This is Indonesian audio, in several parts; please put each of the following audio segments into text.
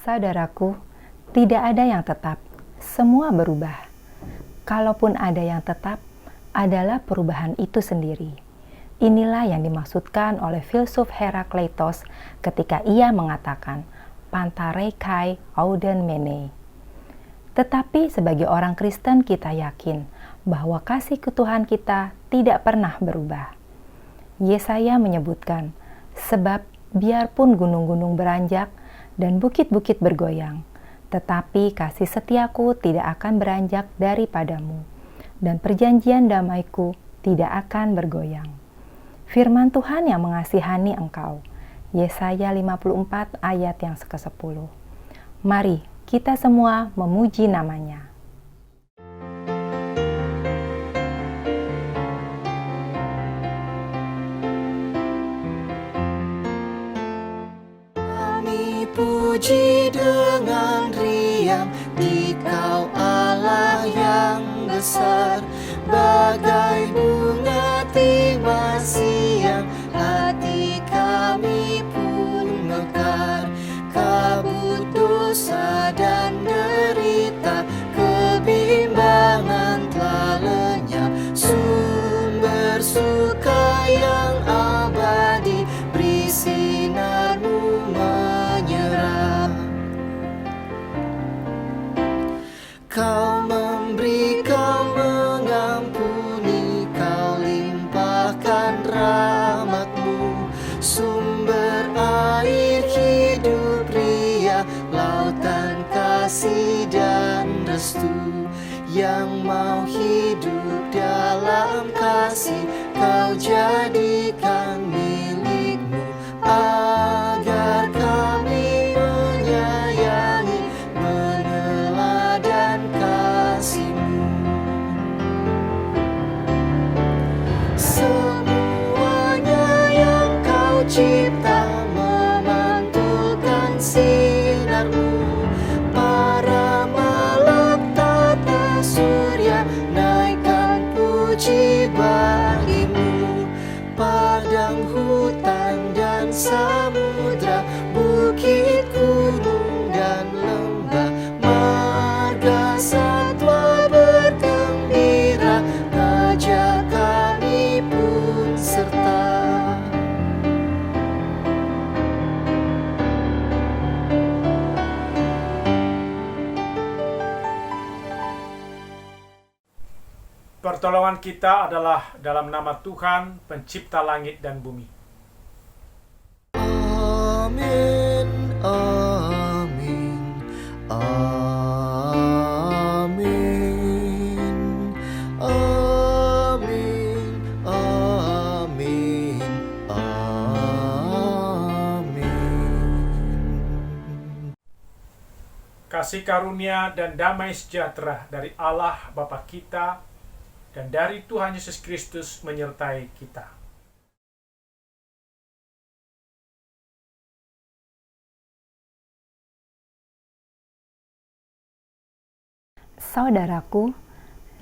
Saudaraku, tidak ada yang tetap, semua berubah. Kalaupun ada yang tetap, adalah perubahan itu sendiri. Inilah yang dimaksudkan oleh filsuf Herakleitos ketika ia mengatakan, Pantare kai auden mene. Tetapi sebagai orang Kristen kita yakin bahwa kasih Tuhan kita tidak pernah berubah. Yesaya menyebutkan, sebab biarpun gunung-gunung beranjak dan bukit-bukit bergoyang, tetapi kasih setiaku tidak akan beranjak daripadamu, dan perjanjian damaiku tidak akan bergoyang. Firman Tuhan yang mengasihani engkau. Yesaya 54 ayat yang ke-10. Mari kita semua memuji namanya. Puji dengan riang Dikau Allah yang besar, bagai bunga timasi yang hati kami pun mekar. Kabut dosa dan derita, kebimbangan telah lenyap. Sumber suka yang abadi, beri sinarmu Kau memberi, kau mengampuni, kau limpahkan rahmat-Mu. Sumber air hidup ria, lautan kasih dan restu. Yang mau hidup dalam kasih, kau jadikan milik-Mu. Agar kami menyayangi, meneladan kasih-Mu. Semuanya yang Kau cipta memantulkan sinar-Mu. Para malak tata surya naikkan puji bagi-Mu. Padang, hutan, dan samudra, bukit, gunung, dan lembah, marga satwa bergembira, ngajak kami pun serta. Pertolongan kita adalah dalam nama Tuhan, pencipta langit dan bumi. Amin, amin, amin, amin, amin, amin. Kasih karunia dan damai sejahtera dari Allah Bapa kita dan dari Tuhan Yesus Kristus menyertai kita. Saudaraku,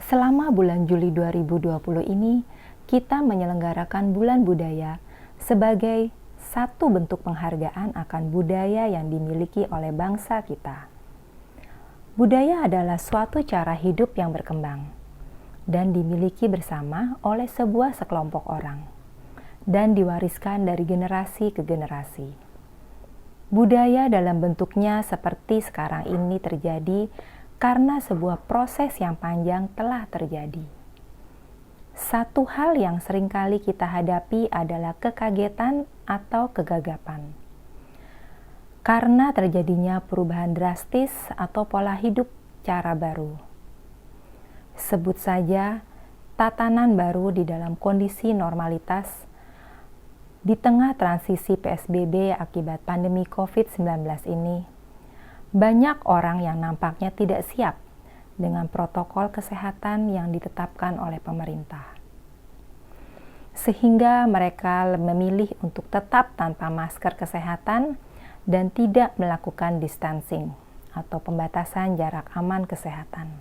selama bulan Juli 2020 ini, kita menyelenggarakan Bulan Budaya sebagai satu bentuk penghargaan akan budaya yang dimiliki oleh bangsa kita. Budaya adalah suatu cara hidup yang berkembang dan dimiliki bersama oleh sebuah sekelompok orang dan diwariskan dari generasi ke generasi. Budaya dalam bentuknya seperti sekarang ini terjadi karena sebuah proses yang panjang telah terjadi. Satu hal yang seringkali kita hadapi adalah kekagetan atau kegagapan. Karena terjadinya perubahan drastis atau pola hidup cara baru. Sebut saja tatanan baru di dalam kondisi normalitas di tengah transisi PSBB akibat pandemi COVID-19 ini. Banyak orang yang nampaknya tidak siap dengan protokol kesehatan yang ditetapkan oleh pemerintah. Sehingga mereka memilih untuk tetap tanpa masker kesehatan dan tidak melakukan distancing atau pembatasan jarak aman kesehatan.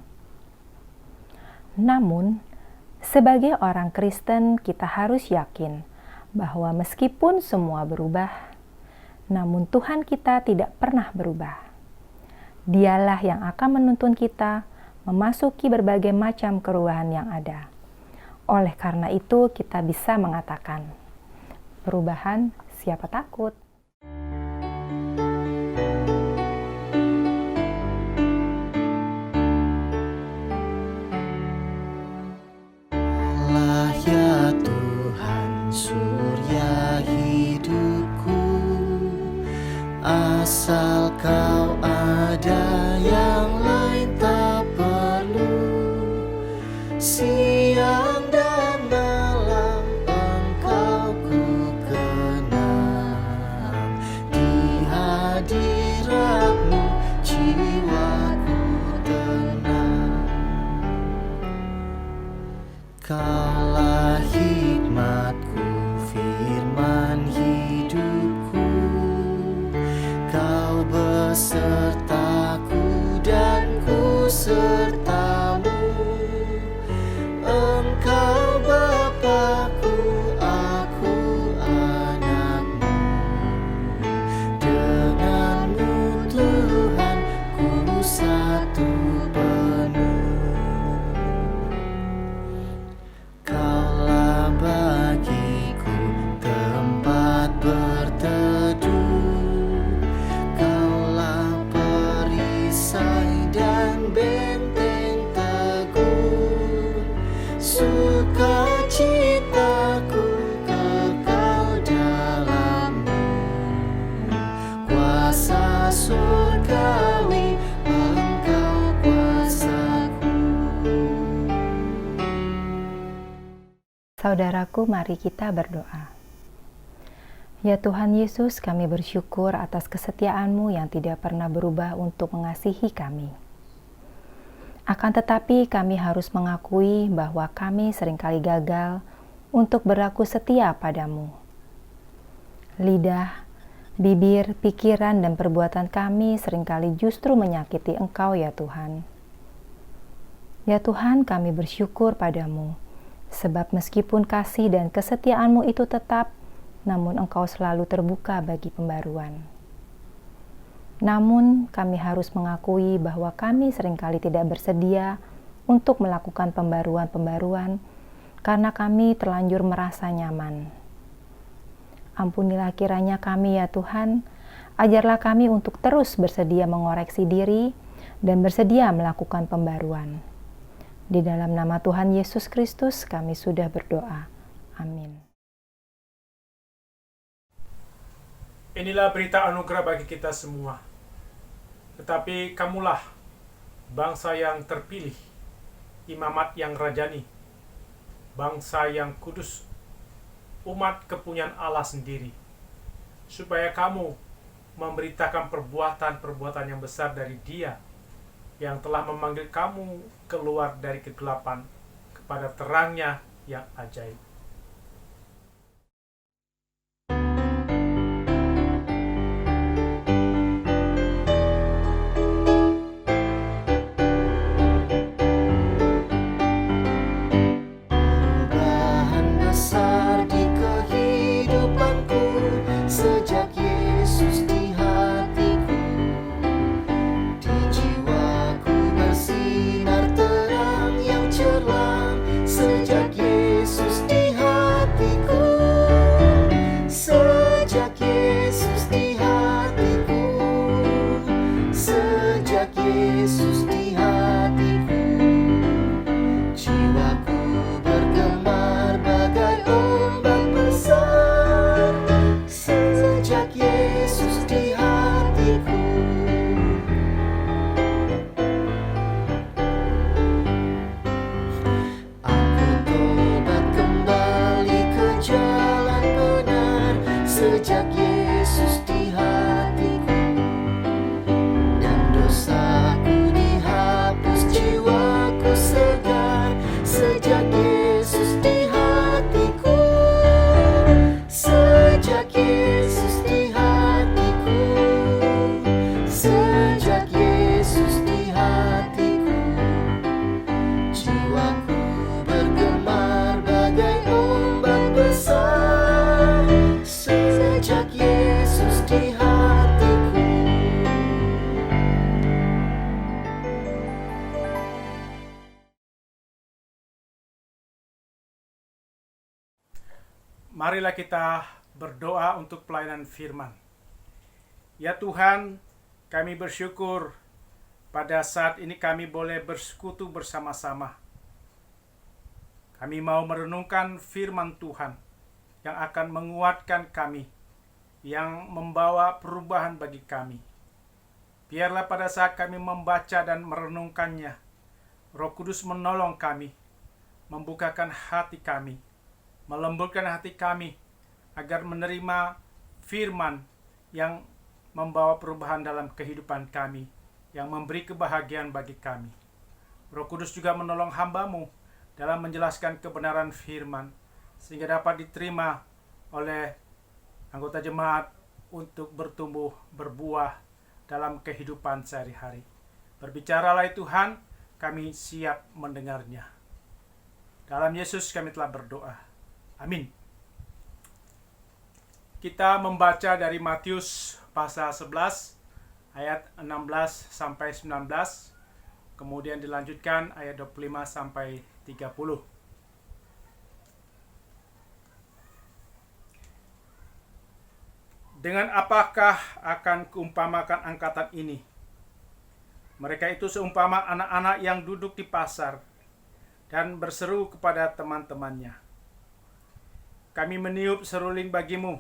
Namun, sebagai orang Kristen kita harus yakin bahwa meskipun semua berubah, namun Tuhan kita tidak pernah berubah. Dialah yang akan menuntun kita memasuki berbagai macam keruahan yang ada. Oleh karena itu, kita bisa mengatakan, perubahan siapa takut? Allah ya Tuhan surya hidupku, asal kau ada yang lain tak perlu. Siang dan malam engkau ku kenal, di hadiratmu jiwaku tenang. Kaulah hikmatku, firman hidupku, kau besertaku dan ku sertamu. Engkau Bapa-Ku, aku anak-Mu. Denganmu Tuhan, ku satu penuh. Kaulah bagiku tempat berteduh, kaulah perisai dan benteng teguh. Sukacitaku kekal dalam-Mu, kuasa surgawi Engkau kuasaku. Saudaraku, mari kita berdoa. Ya Tuhan Yesus, kami bersyukur atas kesetiaan-Mu yang tidak pernah berubah untuk mengasihi kami. Akan tetapi kami harus mengakui bahwa kami seringkali gagal untuk berlaku setia padamu. Lidah, bibir, pikiran, dan perbuatan kami seringkali justru menyakiti Engkau ya Tuhan. Ya Tuhan, kami bersyukur padamu, sebab meskipun kasih dan kesetiaan-Mu itu tetap, namun Engkau selalu terbuka bagi pembaruan. Namun, kami harus mengakui bahwa kami seringkali tidak bersedia untuk melakukan pembaruan-pembaruan karena kami terlanjur merasa nyaman. Ampunilah kiranya kami ya Tuhan, ajarlah kami untuk terus bersedia mengoreksi diri dan bersedia melakukan pembaruan. Di dalam nama Tuhan Yesus Kristus kami sudah berdoa. Amin. Inilah berita anugerah bagi kita semua. Tetapi kamulah bangsa yang terpilih, imamat yang rajani, bangsa yang kudus, umat kepunyaan Allah sendiri, supaya kamu memberitakan perbuatan-perbuatan yang besar dari Dia yang telah memanggil kamu keluar dari kegelapan kepada terangnya yang ajaib. Perubahan besar di kehidupanku sejak Yesus di hatiku. Di jiwaku bersinar terang yang cerah sejak Yesus di marilah kita berdoa untuk pelayanan firman. Ya Tuhan, kami bersyukur pada saat ini kami boleh bersekutu bersama-sama. Kami mau merenungkan firman Tuhan yang akan menguatkan kami, yang membawa perubahan bagi kami. Biarlah pada saat kami membaca dan merenungkannya, Roh Kudus menolong kami, membukakan hati kami, melembutkan hati kami, agar menerima firman yang membawa perubahan dalam kehidupan kami, yang memberi kebahagiaan bagi kami. Roh Kudus juga menolong hamba-Mu dalam menjelaskan kebenaran firman, sehingga dapat diterima oleh anggota jemaat untuk bertumbuh, berbuah dalam kehidupan sehari-hari. Berbicaralah Tuhan, kami siap mendengarnya. Dalam Yesus kami telah berdoa. Amin. Kita membaca dari Matius pasal 11 ayat 16 sampai 19, kemudian dilanjutkan ayat 25 sampai 30. Dengan apakah akan kuumpamakan angkatan ini? Mereka itu seumpama anak-anak yang duduk di pasar dan berseru kepada teman-temannya, "Kami meniup seruling bagimu,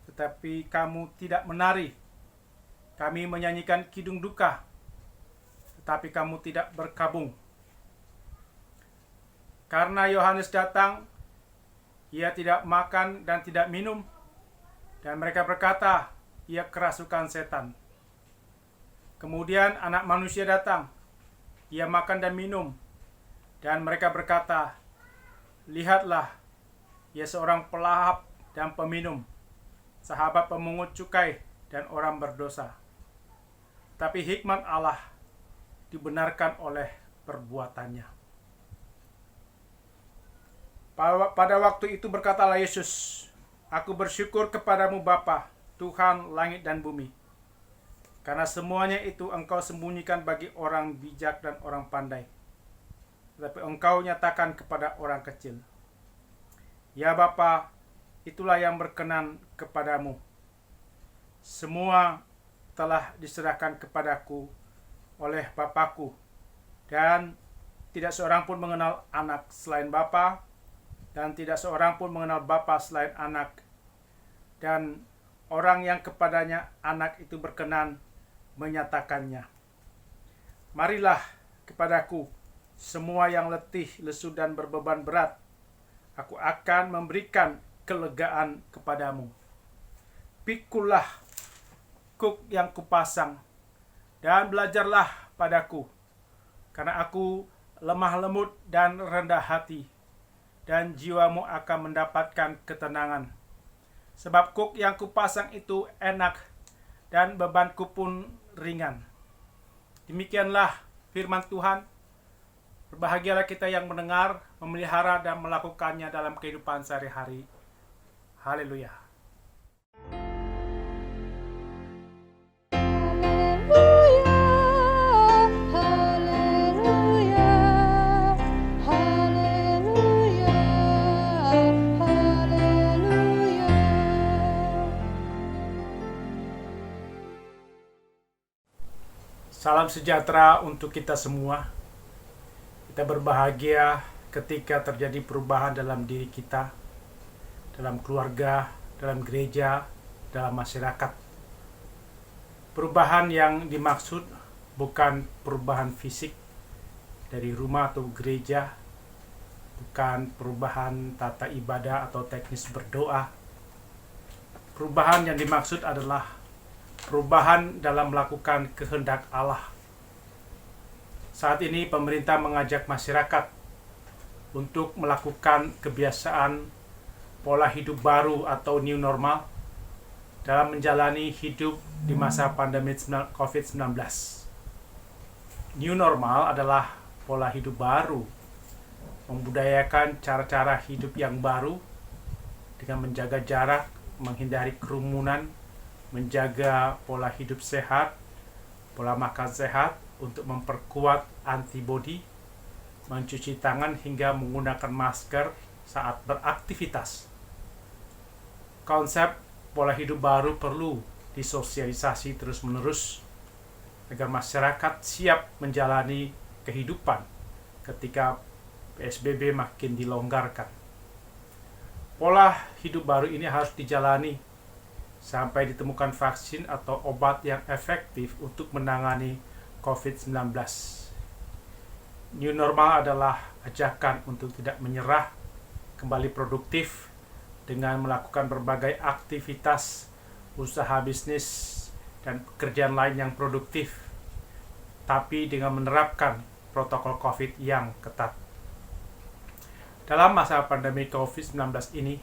tetapi kamu tidak menari. Kami menyanyikan kidung duka, tetapi kamu tidak berkabung." Karena Yohanes datang, ia tidak makan dan tidak minum, dan mereka berkata, ia kerasukan setan. Kemudian Anak Manusia datang, ia makan dan minum, dan mereka berkata, lihatlah, ia seorang pelahap dan peminum, sahabat pemungut cukai dan orang berdosa. Tapi hikmat Allah dibenarkan oleh perbuatannya. Pada waktu itu berkatalah Yesus, "Aku bersyukur kepadamu Bapa, Tuhan langit dan bumi, karena semuanya itu Engkau sembunyikan bagi orang bijak dan orang pandai, tetapi Engkau nyatakan kepada orang kecil. Ya Bapa, itulah yang berkenan kepadamu. Semua telah diserahkan kepadaku oleh Bapakku, dan tidak seorang pun mengenal anak selain Bapa, dan tidak seorang pun mengenal Bapa selain anak, dan orang yang kepadanya anak itu berkenan menyatakannya. Marilah kepadaku semua yang letih, lesu dan berbeban berat, aku akan memberikan kelegaan kepadamu. Pikulah kuk yang kupasang, dan belajarlah padaku, karena aku lemah lembut dan rendah hati, dan jiwamu akan mendapatkan ketenangan. Sebab kuk yang kupasang itu enak, dan bebanku pun ringan." Demikianlah firman Tuhan. Berbahagialah kita yang mendengar, memelihara, dan melakukannya dalam kehidupan sehari-hari. Haleluya. Salam sejahtera untuk kita semua. Kita berbahagia ketika terjadi perubahan dalam diri kita, dalam keluarga, dalam gereja, dalam masyarakat. Perubahan yang dimaksud bukan perubahan fisik dari rumah atau gereja, bukan perubahan tata ibadah atau teknis berdoa. Perubahan yang dimaksud adalah perubahan dalam melakukan kehendak Allah. Saat ini pemerintah mengajak masyarakat untuk melakukan kebiasaan pola hidup baru atau new normal dalam menjalani hidup di masa pandemi COVID-19. New normal adalah pola hidup baru, membudayakan cara-cara hidup yang baru dengan menjaga jarak, menghindari kerumunan, menjaga pola hidup sehat, pola makan sehat untuk memperkuat antibodi, mencuci tangan hingga menggunakan masker saat beraktivitas. Konsep pola hidup baru perlu disosialisasi terus-menerus agar masyarakat siap menjalani kehidupan ketika PSBB makin dilonggarkan. Pola hidup baru ini harus dijalani sampai ditemukan vaksin atau obat yang efektif untuk menangani COVID-19. New normal adalah ajakan untuk tidak menyerah, kembali produktif dengan melakukan berbagai aktivitas, usaha bisnis, dan pekerjaan lain yang produktif, tapi dengan menerapkan protokol COVID yang ketat. Dalam masa pandemi COVID-19 ini,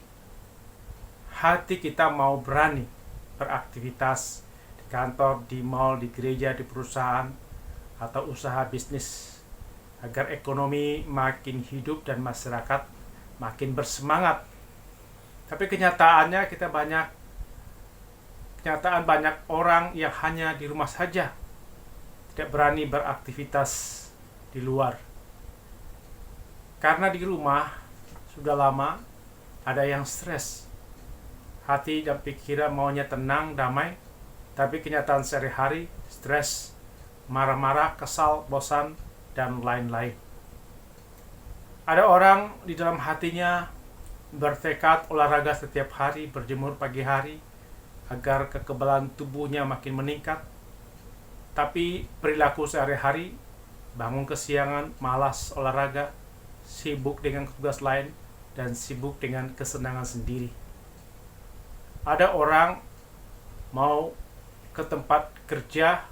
hati kita mau berani beraktivitas di kantor, di mal, di gereja, di perusahaan, atau usaha bisnis, agar ekonomi makin hidup dan masyarakat makin bersemangat. Tapi kenyataannya banyak orang yang hanya di rumah saja, tidak berani beraktivitas di luar. Karena di rumah sudah lama ada yang stres. Hati dan pikiran maunya tenang, damai, tapi kenyataan sehari-hari stres, marah-marah, kesal, bosan, dan lain-lain. Ada orang di dalam hatinya bertekad olahraga setiap hari, berjemur pagi hari, agar kekebalan tubuhnya makin meningkat. Tapi perilaku sehari-hari, bangun kesiangan, malas olahraga, sibuk dengan tugas lain, dan sibuk dengan kesenangan sendiri. Ada orang mau ke tempat kerja,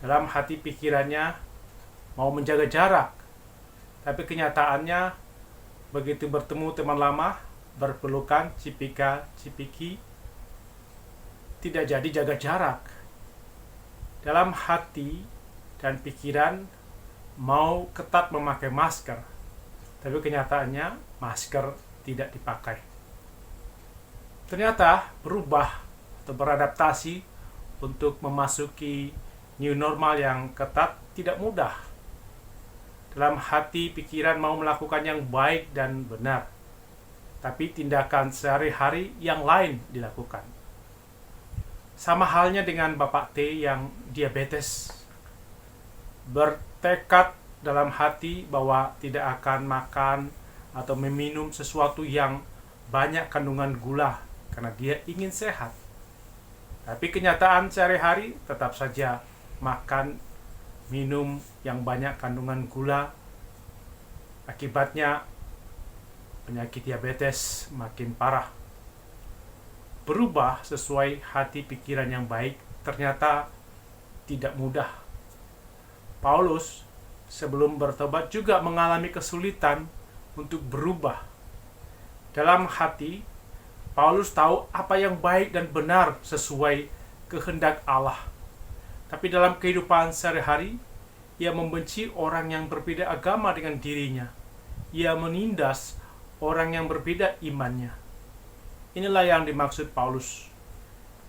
dalam hati pikirannya mau menjaga jarak, tapi kenyataannya begitu bertemu teman lama, berpelukan, cipika-cipiki, tidak jadi jaga jarak. Dalam hati dan pikiran mau ketat memakai masker, tapi kenyataannya masker tidak dipakai. Ternyata berubah atau beradaptasi untuk memasuki new normal yang ketat tidak mudah. Dalam hati pikiran mau melakukan yang baik dan benar, tapi tindakan sehari-hari yang lain dilakukan. Sama halnya dengan Bapak T yang diabetes, bertekad dalam hati bahwa tidak akan makan atau meminum sesuatu yang banyak kandungan gula karena dia ingin sehat. Tapi kenyataan sehari-hari tetap saja makan, minum yang banyak kandungan gula. Akibatnya penyakit diabetes makin parah. Berubah sesuai hati pikiran yang baik ternyata tidak mudah. Paulus sebelum bertobat juga mengalami kesulitan untuk berubah. Dalam hati, Paulus tahu apa yang baik dan benar sesuai kehendak Allah. Tapi dalam kehidupan sehari-hari, ia membenci orang yang berbeda agama dengan dirinya. Ia menindas orang yang berbeda imannya. Inilah yang dimaksud Paulus.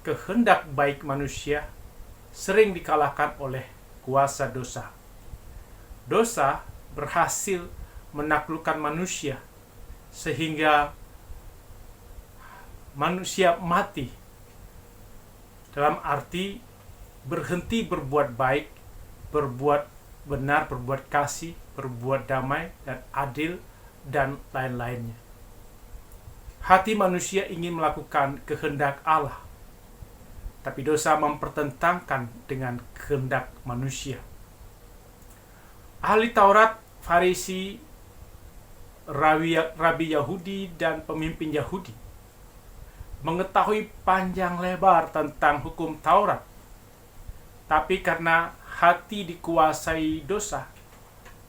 Kehendak baik manusia sering dikalahkan oleh kuasa dosa. Dosa berhasil menaklukkan manusia sehingga manusia mati. Dalam arti berhenti berbuat baik, berbuat benar, berbuat kasih, berbuat damai dan adil, dan lain-lainnya. Hati manusia ingin melakukan kehendak Allah, tapi dosa mempertentangkan dengan kehendak manusia. Ahli Taurat, Farisi, Rabi Yahudi, dan pemimpin Yahudi mengetahui panjang lebar tentang hukum Taurat, tapi karena hati dikuasai dosa,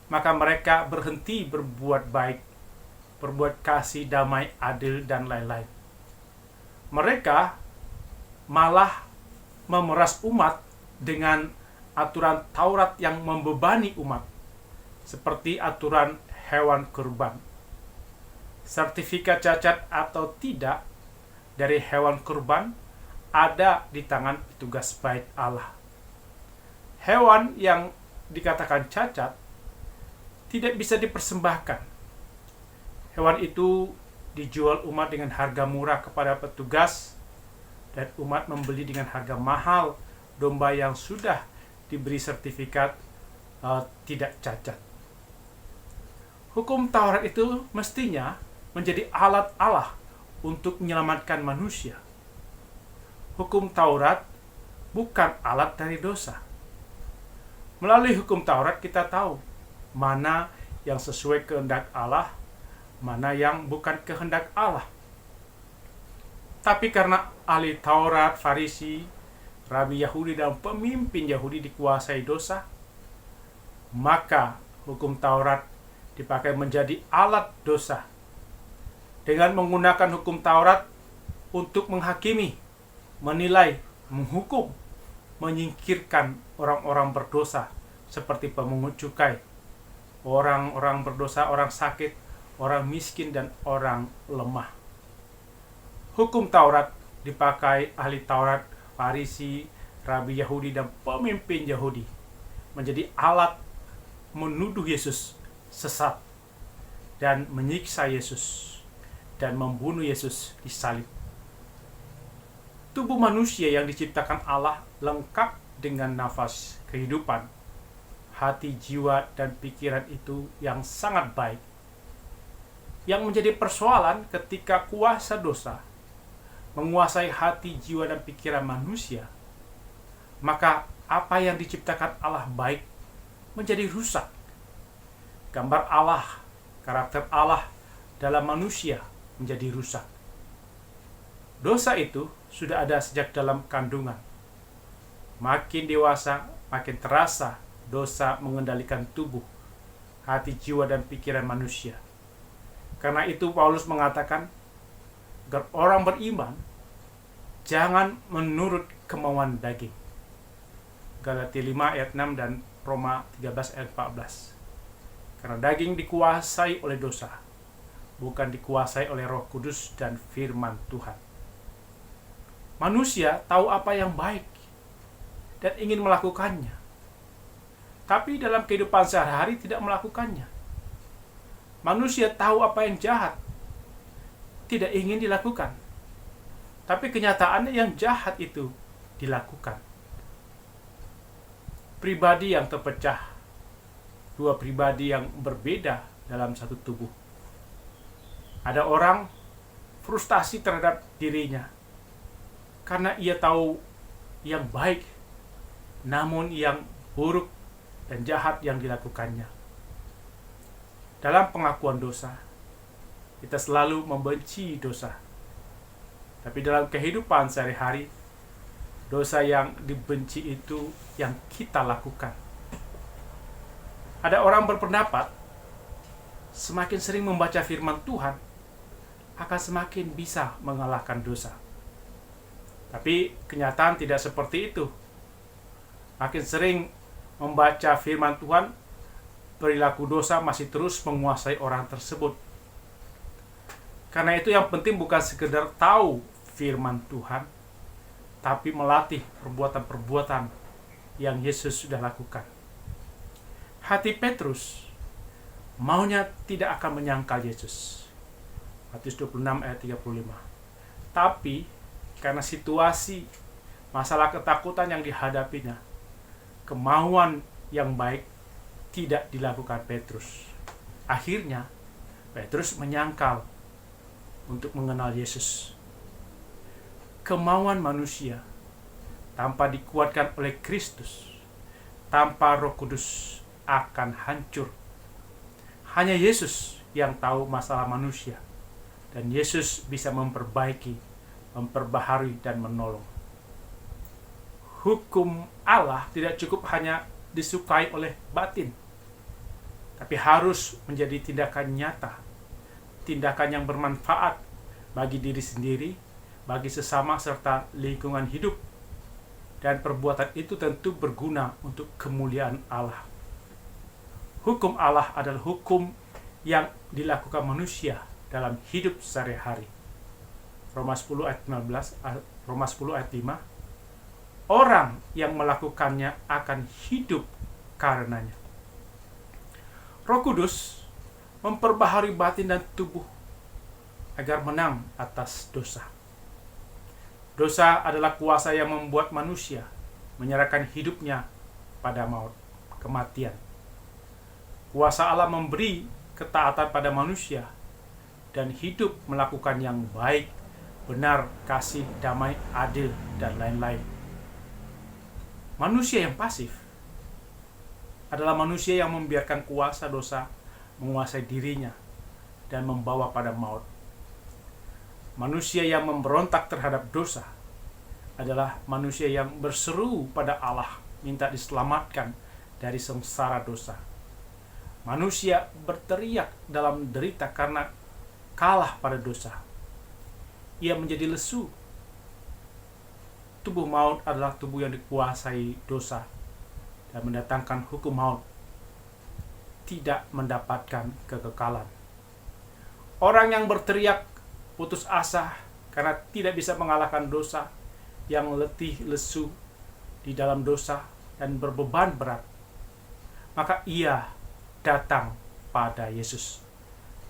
maka mereka berhenti berbuat baik, berbuat kasih, damai, adil, dan lain-lain. Mereka malah memeras umat dengan aturan Taurat yang membebani umat, seperti aturan hewan kurban. Sertifikat cacat atau tidak dari hewan kurban ada di tangan petugas bait Allah. Hewan yang dikatakan cacat tidak bisa dipersembahkan. Hewan itu dijual umat dengan harga murah kepada petugas, dan umat membeli dengan harga mahal domba yang sudah diberi sertifikat tidak cacat. Hukum Taurat itu mestinya menjadi alat Allah untuk menyelamatkan manusia. Hukum Taurat bukan alat dari dosa. Melalui hukum Taurat kita tahu mana yang sesuai kehendak Allah, mana yang bukan kehendak Allah. Tapi karena ahli Taurat, Farisi, Rabi Yahudi, dan pemimpin Yahudi dikuasai dosa, maka hukum Taurat dipakai menjadi alat dosa. Dengan menggunakan hukum Taurat untuk menghakimi, menilai, menghukum, menyingkirkan orang-orang berdosa seperti pemungut cukai, orang-orang berdosa, orang sakit, orang miskin, dan orang lemah. Hukum Taurat dipakai ahli Taurat, Farisi, Rabi Yahudi, dan pemimpin Yahudi menjadi alat menuduh Yesus sesat dan menyiksa Yesus dan membunuh Yesus di salib. Tubuh manusia yang diciptakan Allah lengkap dengan nafas kehidupan, hati, jiwa, dan pikiran itu yang sangat baik. Yang menjadi persoalan ketika kuasa dosa menguasai hati, jiwa, dan pikiran manusia, maka apa yang diciptakan Allah baik menjadi rusak. Gambar Allah, karakter Allah dalam manusia menjadi rusak. Dosa itu sudah ada sejak dalam kandungan. Makin dewasa, makin terasa dosa mengendalikan tubuh, hati, jiwa, dan pikiran manusia. Karena itu Paulus mengatakan, agar orang beriman jangan menurut kemauan daging. Galatia 5 ayat 6 dan Roma 13 ayat 14. Karena daging dikuasai oleh dosa, bukan dikuasai oleh Roh Kudus dan firman Tuhan. Manusia tahu apa yang baik dan ingin melakukannya, tapi dalam kehidupan sehari-hari tidak melakukannya. Manusia tahu apa yang jahat, tidak ingin dilakukan, tapi kenyataannya yang jahat itu dilakukan. Pribadi yang terpecah, dua pribadi yang berbeda dalam satu tubuh. Ada orang frustasi terhadap dirinya karena ia tahu yang baik, namun yang buruk dan jahat yang dilakukannya. Dalam pengakuan dosa, kita selalu membenci dosa. Tapi dalam kehidupan sehari-hari, dosa yang dibenci itu yang kita lakukan. Ada orang berpendapat, semakin sering membaca firman Tuhan, akan semakin bisa mengalahkan dosa. Tapi kenyataan tidak seperti itu. Makin sering membaca firman Tuhan, perilaku dosa masih terus menguasai orang tersebut. Karena itu yang penting bukan sekedar tahu firman Tuhan, tapi melatih perbuatan-perbuatan yang Yesus sudah lakukan. Hati Petrus maunya tidak akan menyangkal Yesus. Matius 26 ayat 35. Tapi karena situasi, masalah ketakutan yang dihadapinya, kemauan yang baik tidak dilakukan Petrus. Akhirnya Petrus menyangkal untuk mengenal Yesus. Kemauan manusia tanpa dikuatkan oleh Kristus, tanpa Roh Kudus, akan hancur. Hanya Yesus yang tahu masalah manusia, dan Yesus bisa memperbaiki, memperbaharui, dan menolong. Hukum Allah tidak cukup hanya disukai oleh batin, tapi harus menjadi tindakan nyata, tindakan yang bermanfaat bagi diri sendiri, bagi sesama, serta lingkungan hidup. Dan perbuatan itu tentu berguna untuk kemuliaan Allah. Hukum Allah adalah hukum yang dilakukan manusia dalam hidup sehari-hari. Roma 10 ayat 15, Roma 10 ayat 5. Orang yang melakukannya akan hidup karenanya. Roh Kudus memperbaharui batin dan tubuh agar menang atas dosa. Dosa adalah kuasa yang membuat manusia menyerahkan hidupnya pada maut, kematian. Kuasa Allah memberi ketaatan pada manusia dan hidup melakukan yang baik, benar, kasih, damai, adil, dan lain-lain. Manusia yang pasif adalah manusia yang membiarkan kuasa dosa menguasai dirinya dan membawa pada maut. Manusia yang memberontak terhadap dosa adalah manusia yang berseru pada Allah minta diselamatkan dari sengsara dosa. Manusia berteriak dalam derita karena kalah pada dosa. Ia menjadi lesu. Tubuh maut adalah tubuh yang dikuasai dosa dan mendatangkan hukum maut, tidak mendapatkan kekekalan. Orang yang berteriak putus asa karena tidak bisa mengalahkan dosa, yang letih lesu di dalam dosa dan berbeban berat, maka ia datang pada Yesus.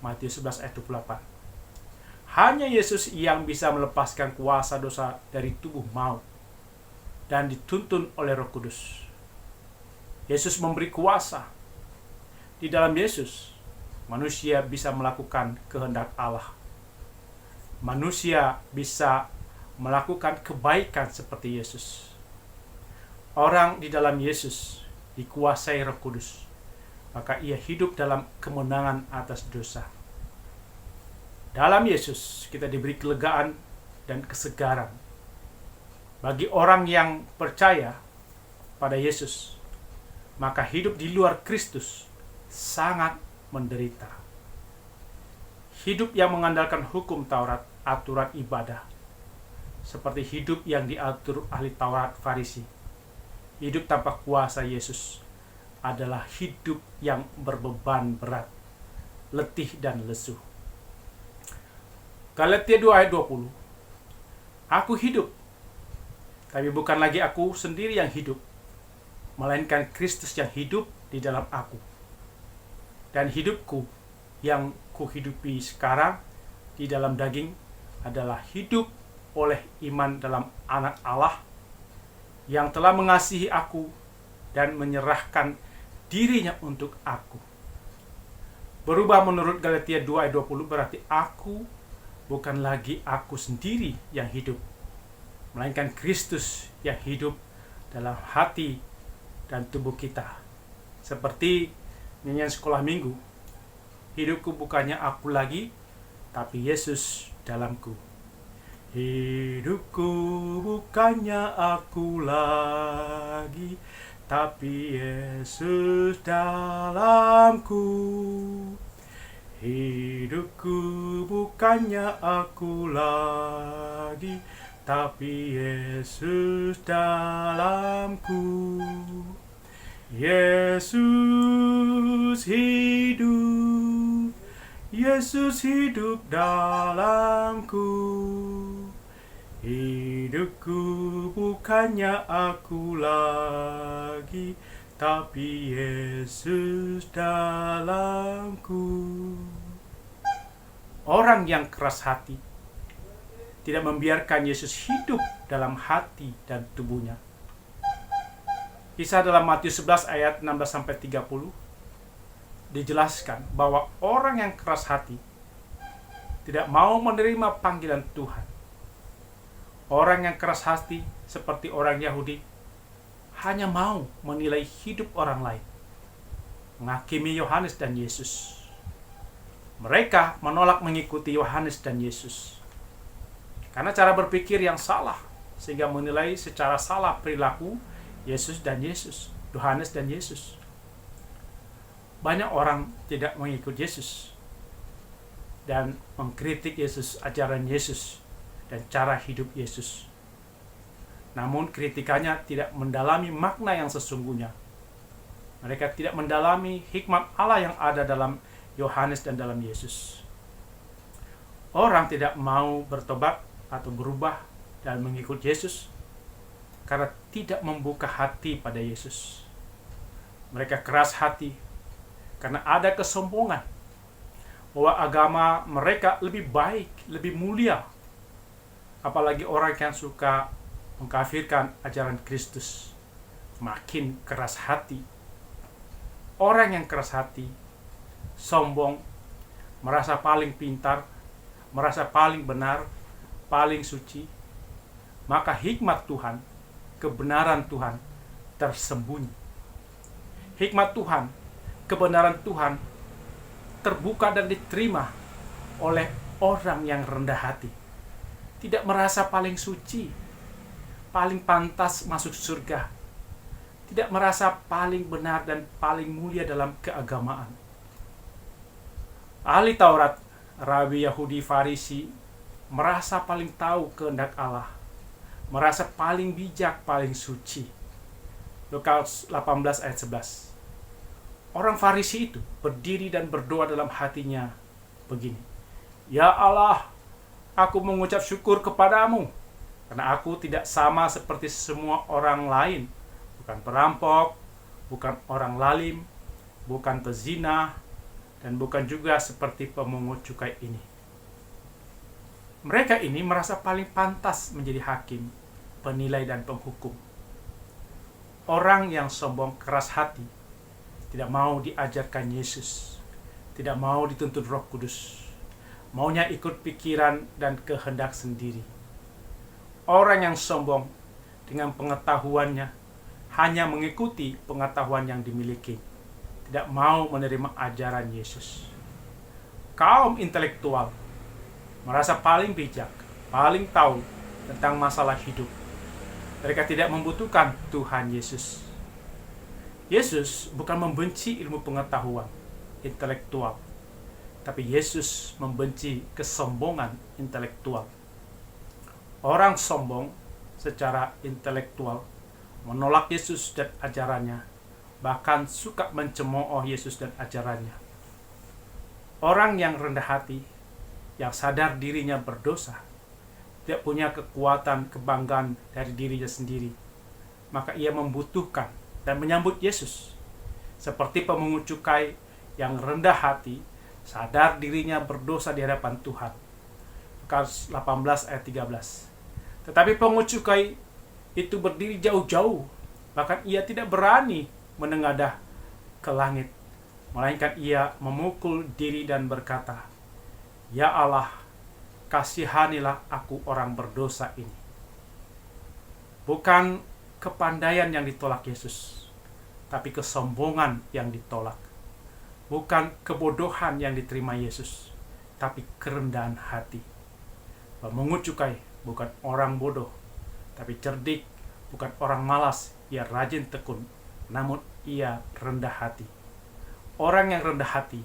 Matius 11 ayat 28. Hanya Yesus yang bisa melepaskan kuasa dosa dari tubuh maut dan dituntun oleh Roh Kudus. Yesus memberi kuasa. Di dalam Yesus, manusia bisa melakukan kehendak Allah. Manusia bisa melakukan kebaikan seperti Yesus. Orang di dalam Yesus dikuasai Roh Kudus, maka ia hidup dalam kemenangan atas dosa. Dalam Yesus kita diberi kelegaan dan kesegaran. Bagi orang yang percaya pada Yesus, maka hidup di luar Kristus sangat menderita. Hidup yang mengandalkan hukum Taurat, aturan ibadah, seperti hidup yang diatur ahli Taurat Farisi. Hidup tanpa kuasa Yesus adalah hidup yang berbeban berat, letih dan lesu. Galatia 2 ayat 20. Aku hidup, tapi bukan lagi aku sendiri yang hidup, melainkan Kristus yang hidup di dalam aku. Dan hidupku yang kuhidupi sekarang di dalam daging adalah hidup oleh iman dalam Anak Allah yang telah mengasihi aku dan menyerahkan dirinya untuk aku. Berubah menurut Galatia 2 ayat 20 berarti bukan lagi aku sendiri yang hidup, melainkan Kristus yang hidup dalam hati dan tubuh kita. Seperti nyanyian sekolah minggu, hidupku bukannya aku lagi, tapi Yesus dalamku. Hidupku bukannya aku lagi, tapi Yesus dalamku. Hidupku bukannya aku lagi, tapi Yesus dalamku. Yesus hidup, Yesus hidup dalamku. Hidupku bukannya aku lagi, tapi Yesus dalamku. Orang yang keras hati tidak membiarkan Yesus hidup dalam hati dan tubuhnya. Kisah dalam Matius 11 ayat 16-30 dijelaskan bahwa orang yang keras hati tidak mau menerima panggilan Tuhan. Orang yang keras hati seperti orang Yahudi hanya mau menilai hidup orang lain, menghakimi Yohanes dan Yesus. Mereka menolak mengikuti Yohanes dan Yesus karena cara berpikir yang salah, sehingga menilai secara salah perilaku Yesus dan Yesus, Yohanes dan Yesus. Banyak orang tidak mengikut Yesus dan mengkritik Yesus, ajaran Yesus, dan cara hidup Yesus. Namun kritikannya tidak mendalami makna yang sesungguhnya. Mereka tidak mendalami hikmat Allah yang ada dalam Yohanes dan dalam Yesus. Orang tidak mau bertobat atau berubah dan mengikut Yesus karena tidak membuka hati pada Yesus. Mereka keras hati karena ada kesombongan. bahwa agama mereka lebih baik, lebih mulia. Apalagi orang yang suka mengkafirkan ajaran Kristus, makin keras hati. Orang yang keras hati, sombong, merasa paling pintar, merasa paling benar, paling suci, maka hikmat Tuhan, kebenaran Tuhan tersembunyi. Hikmat Tuhan, kebenaran Tuhan terbuka dan diterima oleh orang yang rendah hati. Tidak merasa paling suci, paling pantas masuk surga. Tidak merasa paling benar dan paling mulia dalam keagamaan. Ahli Taurat, Rabi Yahudi Farisi, merasa paling tahu kehendak Allah, merasa paling bijak, paling suci. Lukas 18 ayat 11. Orang Farisi itu berdiri dan berdoa dalam hatinya begini, "Ya Allah, aku mengucap syukur kepadamu, karena aku tidak sama seperti semua orang lain, bukan perampok, bukan orang lalim, bukan pezina, dan bukan juga seperti pemungut cukai ini." Mereka ini merasa paling pantas menjadi hakim, penilai, dan penghukum. Orang yang sombong keras hati, tidak mau diajarkan Yesus, tidak mau dituntun Roh Kudus, maunya ikut pikiran dan kehendak sendiri. Orang yang sombong dengan pengetahuannya hanya mengikuti pengetahuan yang dimiliki, tidak mau menerima ajaran Yesus. Kaum intelektual merasa paling bijak, paling tahu tentang masalah hidup. Mereka tidak membutuhkan Tuhan Yesus. Yesus bukan membenci ilmu pengetahuan intelektual, tapi Yesus membenci kesombongan intelektual. Orang sombong secara intelektual menolak Yesus dan ajarannya, bahkan suka mencemooh Yesus dan ajarannya. Orang yang rendah hati, yang sadar dirinya berdosa, tidak punya kekuatan kebanggaan dari dirinya sendiri, maka ia membutuhkan dan menyambut Yesus. Seperti pemungut cukai yang rendah hati, sadar dirinya berdosa di hadapan Tuhan. Lukas 18 ayat 13. Tetapi pemungut cukai itu berdiri jauh-jauh, bahkan ia tidak berani menengadah ke langit, melainkan ia memukul diri dan berkata, "Ya Allah, kasihanilah aku orang berdosa ini." Bukan kepandaian yang ditolak Yesus, tapi kesombongan yang ditolak. Bukan kebodohan yang diterima Yesus, tapi kerendahan hati. Pemungut cukai bukan orang bodoh, tapi cerdik, bukan orang malas, ia rajin tekun, namun ia rendah hati. Orang yang rendah hati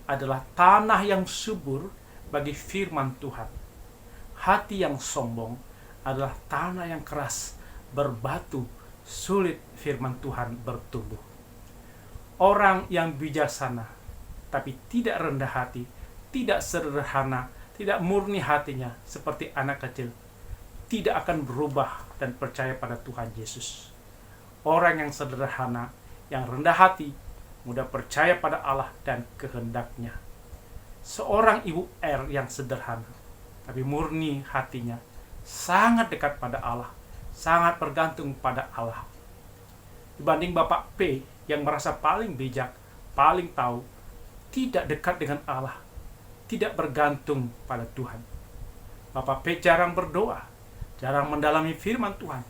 adalah tanah yang subur bagi firman Tuhan. Hati yang sombong adalah tanah yang keras, berbatu, sulit firman Tuhan bertumbuh. Orang yang bijaksana tapi tidak rendah hati, tidak sederhana, tidak murni hatinya seperti anak kecil, tidak akan berubah dan percaya pada Tuhan Yesus. Orang yang sederhana, yang rendah hati, mudah percaya pada Allah dan kehendaknya. Seorang ibu R yang sederhana tapi murni hatinya, sangat dekat pada Allah, sangat bergantung pada Allah. Dibanding Bapak P yang merasa paling bijak, paling tahu, tidak dekat dengan Allah, tidak bergantung pada Tuhan. Bapak P jarang berdoa, jarang mendalami firman Tuhan,